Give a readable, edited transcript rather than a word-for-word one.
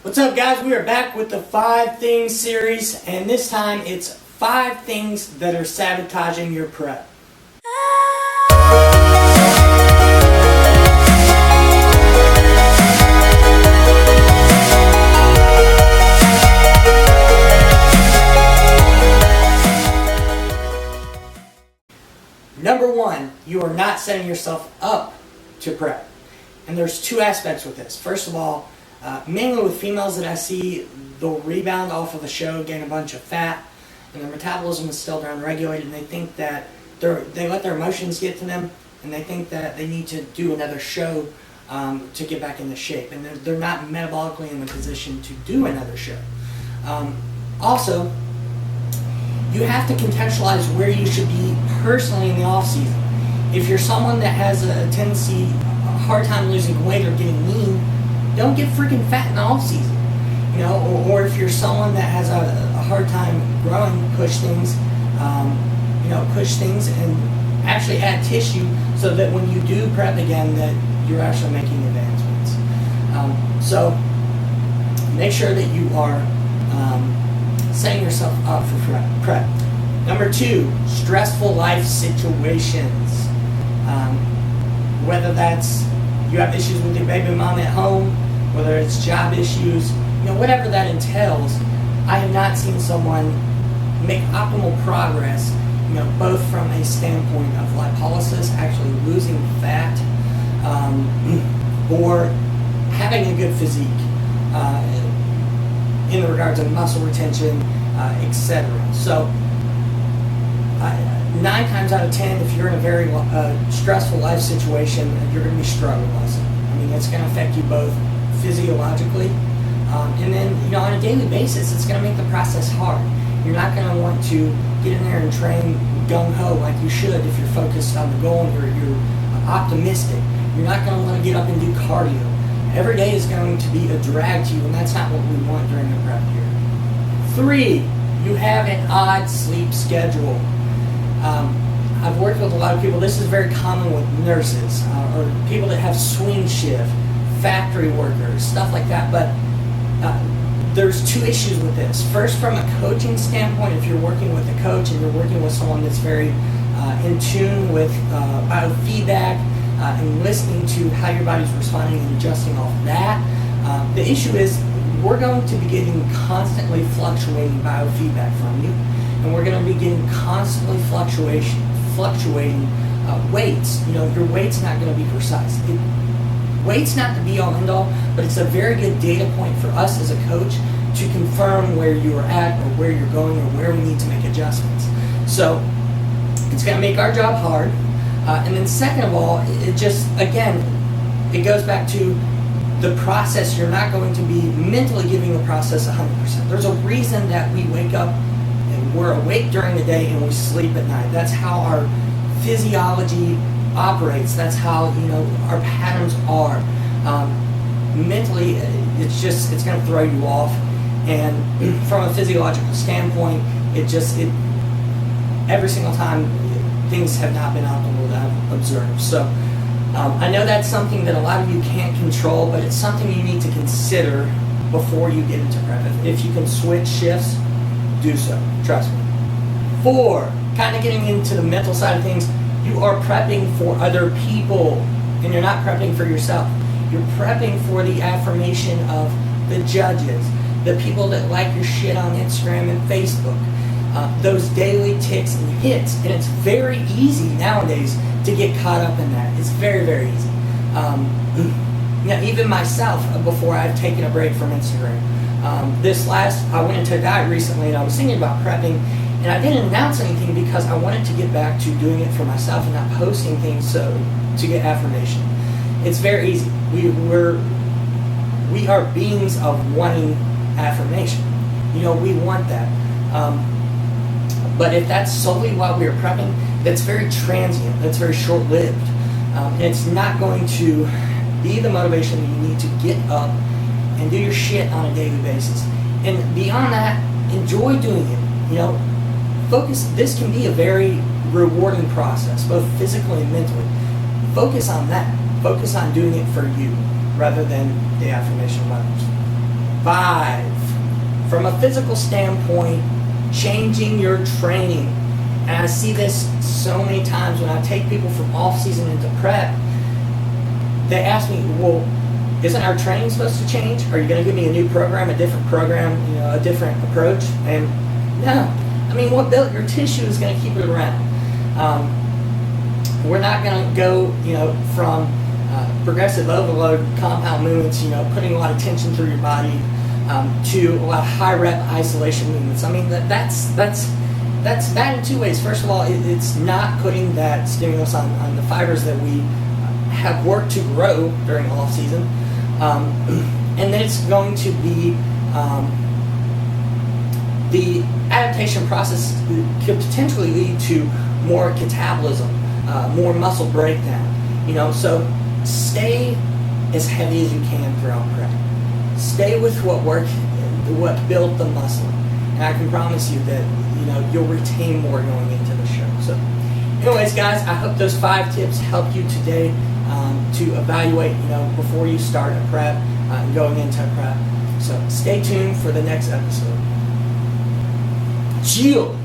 What's up, guys? We are back with the 5 Things series, and this time it's 5 things that are sabotaging your prep. Number 1, you are not setting yourself up to prep. And there's 2 aspects with this. First of all, mainly with females that I see, they'll rebound off of the show, gain a bunch of fat, and their metabolism is still downregulated, and they think that they let their emotions get to them, and they think that they need to do another show to get back into shape, and they're not metabolically in the position to do another show. Also, you have to contextualize where you should be personally in the off season. If you're someone that has a tendency, a hard time losing weight or getting lean, don't get freaking fat in the off season. You know, or if you're someone that has a hard time growing, push things and actually add tissue so that when you do prep again, that you're actually making advancements. So make sure that you are setting yourself up for prep. Number 2, stressful life situations. Whether that's you have issues with your baby mom at home, whether it's job issues, whatever that entails, I have not seen someone make optimal progress, both from a standpoint of lipolysis, actually losing fat, or having a good physique in regards to muscle retention, etc. So 9 times out of 10, if you're in a very stressful life situation, you're going to be struggling with it. I mean, it's going to affect you both physiologically, and then on a daily basis, it's going to make the process hard. You're not going to want to get in there and train gung-ho like you should if you're focused on the goal and you're optimistic. You're not going to want to get up and do cardio. Every day is going to be a drag to you, and that's not what we want during the prep period. 3, you have an odd sleep schedule. I've worked with a lot of people. This is very common with nurses or people that have swing shift, factory workers, stuff like that. But there's 2 issues with this. First, from a coaching standpoint, if you're working with a coach and you're working with someone that's very in tune with biofeedback and listening to how your body's responding and adjusting off that, the issue is we're going to be getting constantly fluctuating biofeedback from you, and we're going to be getting constantly fluctuating weights. Your weight's not going to be precise. Weight's not the be-all, end-all, but it's a very good data point for us as a coach to confirm where you are at or where you're going or where we need to make adjustments. So it's going to make our job hard. And then second of all, it goes back to the process. You're not going to be mentally giving the process 100%. There's a reason that we wake up and we're awake during the day and we sleep at night. That's how our physiology operates. That's how our patterns are. Mentally, it's going to throw you off, and from a physiological standpoint, every single time things have not been optimal that I've observed. So I know that's something that a lot of you can't control, but it's something you need to consider before you get into prep. If you can switch shifts, do so. Trust me. 4, kind of getting into the mental side of things. You are prepping for other people, and you're not prepping for yourself. You're prepping for the affirmation of the judges, the people that like your shit on Instagram and Facebook, those daily ticks and hits. And it's very easy nowadays to get caught up in that. It's very, very easy. Even myself, before I've taken a break from Instagram, I went into a diet recently, and I was thinking about prepping. And I didn't announce anything because I wanted to get back to doing it for myself and not posting things to get affirmation. It's very easy. We are beings of wanting affirmation. We want that. But if that's solely while we are prepping, that's very transient. That's very short-lived. And it's not going to be the motivation that you need to get up and do your shit on a daily basis. And beyond that, enjoy doing it. Focus. This can be a very rewarding process, both physically and mentally. Focus on that. Focus on doing it for you rather than the affirmation of others. survive. From a physical standpoint, changing your training. And I see this so many times when I take people from off-season into prep. They ask me, well, isn't our training supposed to change? Are you going to give me a new program, a different program, a different approach? And no. I mean, what built your tissue is going to keep it around. We're not going to go, from progressive overload compound movements, putting a lot of tension through your body, to a lot of high rep isolation movements. I mean, that's bad in two ways. First of all, it's not putting that stimulus on the fibers that we have worked to grow during off season, and then it's going to be the adaptation process could potentially lead to more catabolism, more muscle breakdown. So stay as heavy as you can throughout prep. Stay with what worked, what built the muscle, and I can promise you that you'll retain more going into the show. So, anyways, guys, I hope those 5 tips helped you today to evaluate, before you start a prep and going into a prep. So, stay tuned for the next episode. Chill.